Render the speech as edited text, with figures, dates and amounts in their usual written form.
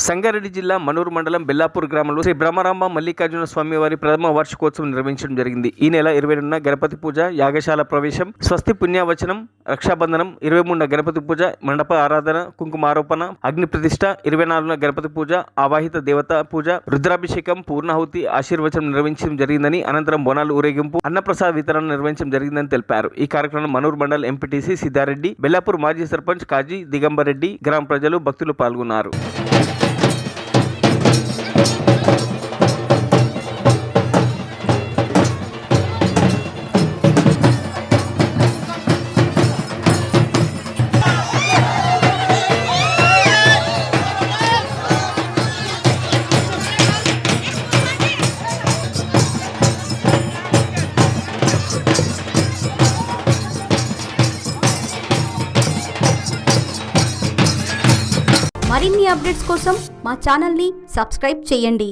సంగారెడ్డి జిల్లా మనూరు మండలం బెల్లాపూర్ గ్రామంలో శ్రీ బ్రహ్మరాంబ మల్లికార్జున స్వామి వారి ప్రథమ వార్షికోత్సవం నిర్వహించడం జరిగింది. ఈ నెల 22న గణపతి పూజ, యాగశాల ప్రవేశం, స్వస్తి పుణ్యవచనం, రక్షాబంధనం, 23న గణపతి పూజ, మండప ఆరాధన, కుంకుమారోపణ, అగ్ని ప్రతిష్ఠ, 24న గణపతి పూజ, ఆవాహిత దేవత పూజ, రుద్రాభిషేకం, పూర్ణాహుతి, ఆశీర్వచనం నిర్వహించడం జరిగిందని, అనంతరం బోనాలు ఊరేగింపు, అన్నప్రసాద వితరణ నిర్వహించడం జరిగిందని తెలిపారు. ఈ కార్యక్రమంలో మనూరు మండల్ ఎంపీటీసీ సిద్ధారెడ్డి, బెల్లాపూర్ మాజీ సర్పంచ్ కాజీ దిగంబర్ రెడ్డి, గ్రామ ప్రజలు, భక్తులు పాల్గొన్నారు. మరిన్ని అప్డేట్స్ కోసం మా ఛానల్ని సబ్స్క్రైబ్ చేయండి.